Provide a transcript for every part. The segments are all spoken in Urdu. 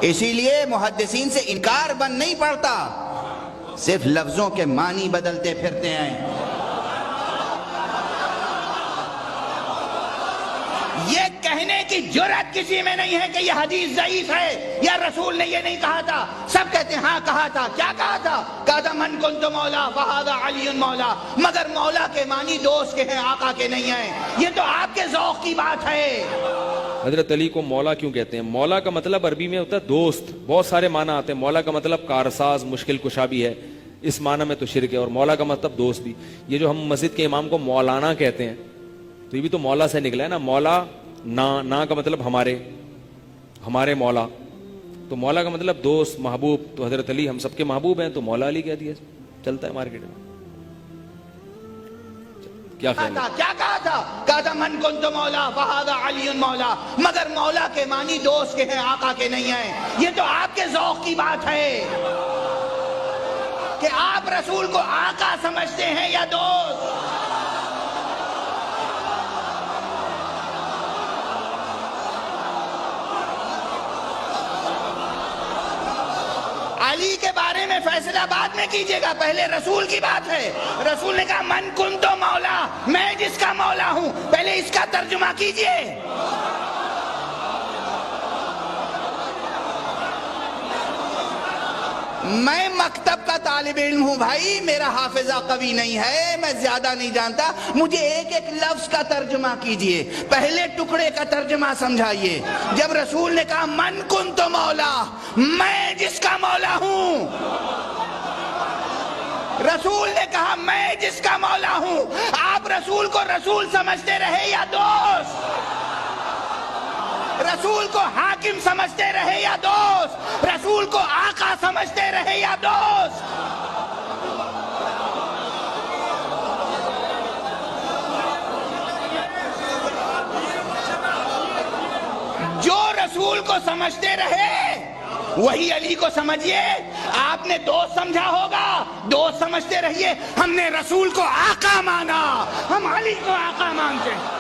اسی لیے محدثین سے انکار بن نہیں پڑتا، صرف لفظوں کے معنی بدلتے پھرتے ہیں۔ یہ کہنے کی جرأت کسی میں نہیں ہے کہ یہ حدیث ضعیف ہے یا رسول نے یہ نہیں کہا تھا۔ سب کہتے ہیں ہاں کہا تھا۔ کیا کہا تھا؟ کہا تھا من کنت مولا فہذا علی مولا، مگر مولا کے معنی دوست کے ہیں، آقا کے نہیں ہیں۔ یہ تو آپ کے ذوق کی بات ہے۔ حضرت علی کو مولا کیوں کہتے ہیں؟ مولا کا مطلب عربی میں ہوتا ہے دوست، بہت سارے معنی آتے ہیں۔ مولا کا مطلب کارساز، مشکل کشا بھی ہے، اس معنی میں تو شرک ہے، اور مولا کا مطلب دوست بھی۔ یہ جو ہم مسجد کے امام کو مولانا کہتے ہیں تو یہ بھی تو مولا سے نکلا ہے نا۔ مولا نا کا مطلب ہمارے مولا، تو مولا کا مطلب دوست، محبوب۔ تو حضرت علی ہم سب کے محبوب ہیں، تو مولا علی کہہ دیا، چلتا ہے مارکیٹ میں۔ کیا خیال ہے؟ کیا کہا تھا؟ کہا تھا من کنت مولا فہذا علی مولا، مگر مولا کے معنی دوست کے ہیں، آقا کے نہیں ہیں۔ یہ تو آپ کے ذوق کی بات ہے کہ آپ رسول کو آقا سمجھتے ہیں یا دوست۔ علی کے بارے میں فیصلہ بعد میں کیجئے گا، پہلے رسول کی بات ہے۔ رسول نے کہا من کنت مولا، میں جس کا مولا ہوں، پہلے اس کا ترجمہ کیجئے۔ میں مکتب کا طالب علم ہوں بھائی، میرا حافظہ قوی نہیں ہے، میں زیادہ نہیں جانتا، مجھے ایک ایک لفظ کا ترجمہ کیجئے، پہلے ٹکڑے کا ترجمہ سمجھائیے۔ جب رسول نے کہا من کنت مولا، میں جس کا مولا ہوں، رسول نے کہا میں جس کا مولا ہوں، آپ رسول کو رسول سمجھتے رہے یا دوست؟ رسول کو حاکم سمجھتے رہے یا دوست؟ رسول کو آقا سمجھتے رہے یا دوست؟ جو رسول کو سمجھتے رہے وہی علی کو سمجھیے۔ آپ نے دوست سمجھا ہوگا، دوست سمجھتے رہیے۔ ہم نے رسول کو آقا مانا، ہم علی کو آقا مانتے ہیں۔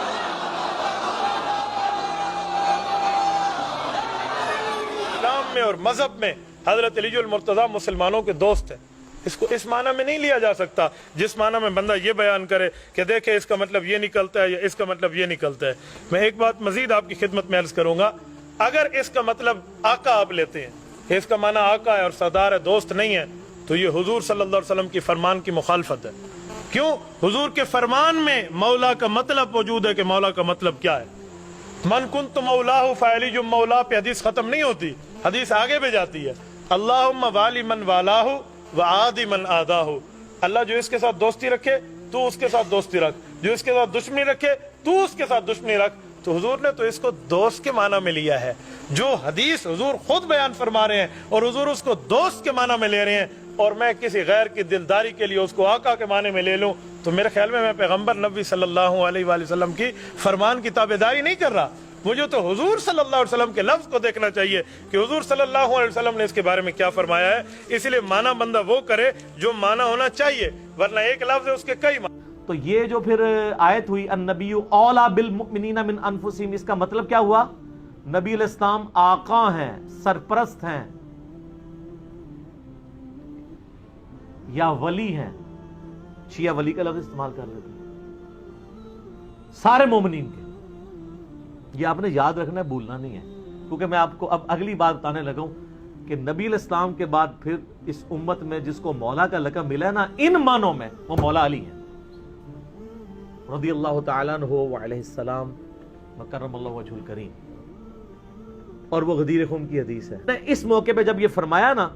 اسلام میں اور مذہب میں حضرت علی المرتضیٰ مسلمانوں کے دوست ہیں۔ اس کو اس معنی میں نہیں لیا جا سکتا جس معنی میں بندہ یہ بیان کرے کہ دیکھیں اس کا مطلب یہ نکلتا ہے یا اس کا مطلب یہ نکلتا ہے۔ میں ایک بات مزید آپ کی خدمت میں عرض کروں گا، اگر اس کا مطلب آقا آپ لیتے ہیں، اس کا معنی آقا ہے اور سردار ہے، دوست نہیں ہے، تو یہ حضور صلی اللہ علیہ وسلم کی فرمان کی مخالفت ہے۔ کیوں؟ حضور کے فرمان میں مولا کا مطلب موجود ہے کہ مولا کا مطلب کیا ہے۔ من کنت مولاہ فعلی جو مولا پہ حدیث ختم نہیں ہوتی، حدیث آگے بھی جاتی ہے۔ اللہم والی من والاہ وعادی من آداہ، اللہ جو اس کے ساتھ دوستی رکھے تو اس کے ساتھ دوستی رکھ، جو اس کے ساتھ دشمنی رکھے تو اس کے ساتھ دشمنی رکھ۔ تو حضور نے تو اس کو دوست کے معنی میں لیا ہے۔ جو حدیث حضور خود بیان فرما رہے ہیں اور حضور اس کو دوست کے معنی میں لے رہے ہیں، اور میں کسی غیر کی دلداری کے لیے اس کو آقا کے معنی میں لے لوں، تو میرے خیال میں پیغمبر نبی صلی اللہ علیہ وآلہ وسلم کی فرمان کی تابعداری نہیں کر رہا۔ مجھے تو حضور صلی اللہ علیہ وسلم کے لفظ کو دیکھنا چاہیے کہ حضور صلی اللہ علیہ وسلم نے اس کے بارے میں کیا فرمایا ہے۔ اس لیے معنی بندہ وہ کرے جو معنی ہونا چاہیے، ورنہ ایک لفظ ہے اس کے کئی معنی۔ تو یہ جو پھر آیت ہوئی النبی اولا بالمؤمنین من انفسہم، اس کا مطلب کیا ہوا؟ نبی علیہ السلام آقا ہیں، سرپرست ہیں یا ولی ہیں؟ شیعہ ولی کا لفظ استعمال کر لیتے ہیں سارے مومنین کے۔ یہ آپ نے یاد رکھنا ہے، بھولنا نہیں ہے، کیونکہ میں آپ کو اب اگلی بات بتانے لگا ہوں کہ نبی علیہ السلام کے بعد پھر اس امت میں جس کو مولا کا لقب ملا ہے نا، ان معنوں میں وہ مولا علی ہیں رضی اللہ تعالیٰ عنہ وعلیہ السلام وکرم اللہ وجہ الکریم، اور وہ غدیر خم کی حدیث ہے۔ اس موقع پہ جب یہ فرمایا نا،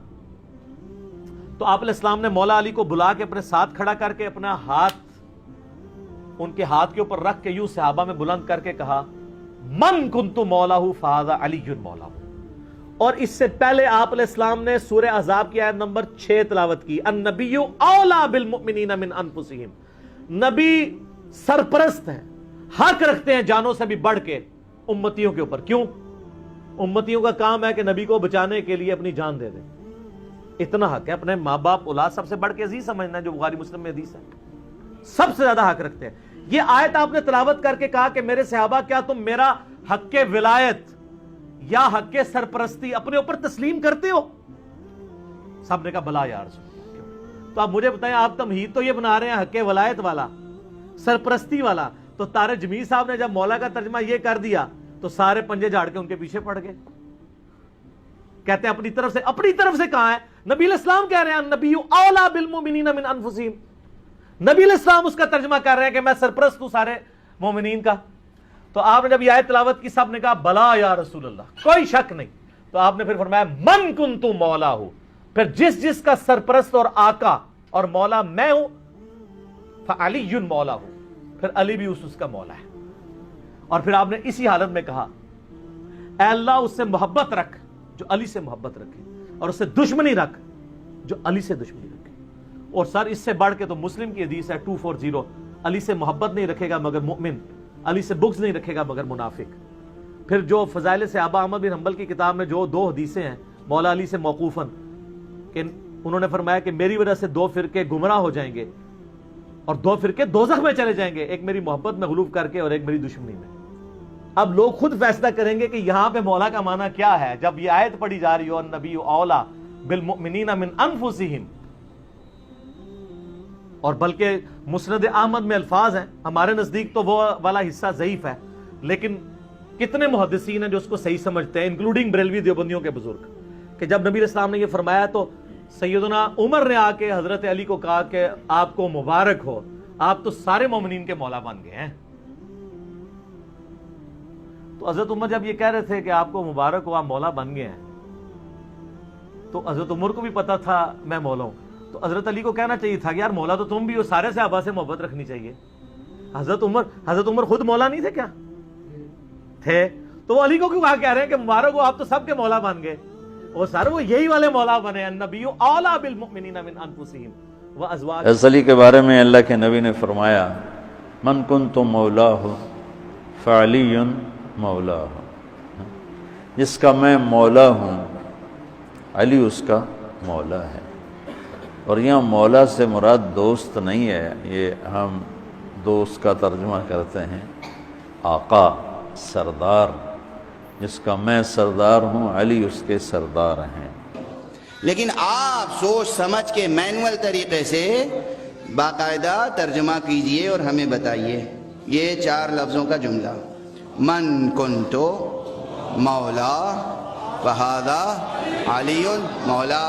تو آپ علیہ السلام نے مولا علی کو بلا کے اپنے ساتھ کھڑا کر کے اپنا ہاتھ ان کے ہاتھ کے اوپر رکھ کے یوں صحابہ میں بلند کر کے کہا من کنت مولاہ فہذا علی مولاہ۔ اور اس سے پہلے آپ علیہ السلام نے سورہ احزاب کی آیت نمبر 6 تلاوت کی، النبی اولا بالمؤمنین من انفسہم، نبی سرپرست ہیں، حق رکھتے ہیں جانوں سے بھی بڑھ کے امتیوں کے اوپر۔ کیوں؟ امتیوں کا کام ہے کہ نبی کو بچانے کے لیے اپنی جان دے دیں، اتنا حق ہے۔ اپنے ماں باپ اولاد سب سے بڑھ کے عزیز سمجھنا ہے، جو بخاری مسلم میں حدیث ہے، سب سے زیادہ حق رکھتے ہیں۔ یہ آیت آپ نے تلاوت کر کے کہا کہ میرے صحابہ کیا تم میرا حق ولایت یا حق کے سرپرستی اپنے اوپر تسلیم کرتے ہو؟ سب نے کہا بلا یا رسول اللہ۔ تو آپ مجھے بتائیں، آپ تمہید تو یہ بنا رہے ہیں حق ولایت والا، سرپرستی والا، تو طارق جمیل صاحب نے جب مولا کا ترجمہ یہ کر دیا تو سارے پنجے جھاڑ کے ان کے پیچھے پڑ گئے۔ کہتے ہیں اپنی طرف سے کہاں ہے؟ نبی علیہ السلام کہہ رہے ہیں النبی اولا بالمؤمنین من انفسہم، نبی علیہ السلام اس کا ترجمہ کر رہے ہیں کہ میں سرپرست ہوں سارے مومنین کا۔ تو آپ نے جب یہ آیت تلاوت کی، سب نے کہا بلا یا رسول اللہ، کوئی شک نہیں۔ تو آپ نے پھر فرمایا من کنت مولا ہو، پھر جس کا سرپرست اور آقا اور مولا میں ہوں، فعلی مولا ہوں، پھر علی بھی اس کا مولا ہے۔ اور پھر آپ نے اسی حالت میں کہا اے اللہ اس سے محبت رکھ جو علی سے محبت رکھے، اور اس سے دشمنی رکھ جو علی سے دشمنی رکھے۔ اور سر اس سے بڑھ کے تو مسلم کی حدیث ہے 240، علی سے محبت نہیں رکھے گا مگر مؤمن، علی سے بغض نہیں رکھے گا مگر منافق۔ پھر جو فضائل صحابہ احمد بن حنبل کی کتاب میں جو 2 حدیثیں ہیں مولا علی سے موقوفاً، کہ انہوں نے فرمایا کہ میری وجہ سے 2 فرقے گمراہ ہو جائیں گے اور 2 فرقے دوزخ میں چلے جائیں گے، ایک میری محبت میں غلوب کر کے اور ایک میری دشمنی میں۔ اب لوگ خود فیصلہ کریں گے کہ یہاں پہ مولا کا معنی کیا ہے جب یہ آیت پڑھی جا رہی ہو النبی اولا بالمؤمنین من انفسہم، اور بلکہ مسند احمد میں الفاظ ہیں، ہمارے نزدیک تو وہ والا حصہ ضعیف ہے، لیکن کتنے محدثین ہیں جو اس کو صحیح سمجھتے ہیں، انکلوڈنگ بریلوی دیوبندیوں کے بزرگ، کہ جب نبی علیہ السلام نے یہ فرمایا تو سیدنا عمر نے آ کے حضرت علی کو کہا کہ آپ کو مبارک ہو، آپ تو سارے مومنین کے مولا بن گئے ہیں۔ تو حضرت عمر جب یہ کہہ رہے تھے کہ آپ کو مبارک ہو، آپ مولا بن گئے ہیں، تو حضرت عمر کو بھی پتا تھا میں مولا ہوں، تو حضرت علی کو کہنا چاہیے تھا کہ یار مولا تو تم بھی ہو، سارے صحابہ سے محبت رکھنی چاہیے۔ حضرت عمر خود مولا نہیں تھے کیا؟ تھے، تو وہ علی کو کیوں کہہ رہے ہیں کہ مبارک ہو آپ تو سب کے مولا بن گئے؟ وہ سر وہ یہی والے مولا بنے، النبی اولا بالمؤمنین من انفسہم وازواج۔ حضرت علی کے بارے میں اللہ کے نبی نے فرمایا من کنت مولاہ فعلی مولاہ، جس کا میں مولا ہوں علی اس کا مولا ہے۔ اور یہاں مولا سے مراد دوست نہیں ہے، یہ ہم دوست کا ترجمہ کرتے ہیں آقا، سردار، جس کا میں سردار ہوں علی اس کے سردار ہیں۔ لیکن آپ سوچ سمجھ کے مینول طریقے سے باقاعدہ ترجمہ کیجئے اور ہمیں بتائیے یہ 4 لفظوں کا جملہ، من کنتو مولا فہذا علی مولا،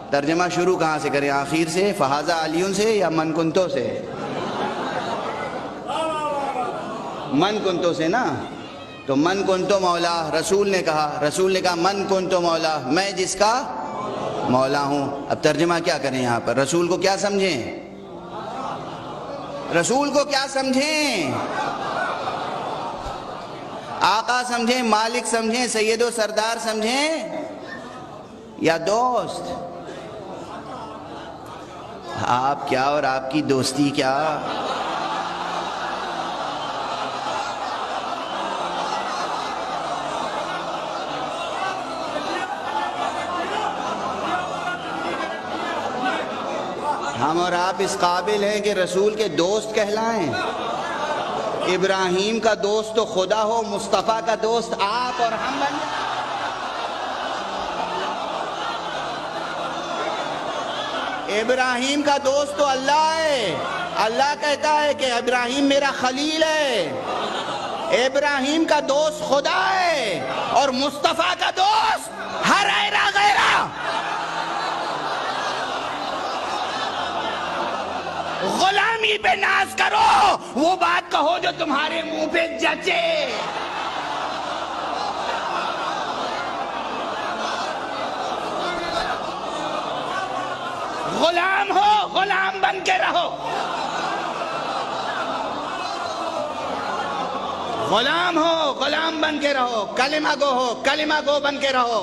ترجمہ شروع کہاں سے کریں؟ آخر سے فہذا علی سے یا من کنتو سے؟ من کنتو سے نا، تو من کنتو مولا رسول نے کہا من کنتو مولا، میں جس کا مولا ہوں۔ اب ترجمہ کیا کریں یہاں پر؟ رسول کو کیا سمجھیں؟ رسول کو کیا سمجھیں؟ آقا سمجھیں، مالک سمجھیں، سید و سردار سمجھیں یا دوست؟ آپ کیا اور آپ کی دوستی کیا؟ ہم اور آپ اس قابل ہیں کہ رسول کے دوست کہلائیں؟ ابراہیم کا دوست تو خدا ہو، مصطفیٰ کا دوست آپ اور ہم بن جائیں۔ ابراہیم کا دوست تو اللہ ہے، اللہ کہتا ہے کہ ابراہیم میرا خلیل ہے۔ ابراہیم کا دوست خدا ہے اور مصطفیٰ کا دوست ہر ایرا غیرہ۔ غلامی پہ ناز کرو، وہ بات کہو جو تمہارے منہ پہ جچے۔ غلام ہو، غلام بن کے رہو، غلام ہو، غلام بن کے رہو، کلمہ گو ہو، کلمہ گو بن کے رہو،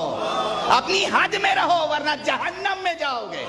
اپنی حد میں رہو ورنہ جہنم میں جاؤ گے۔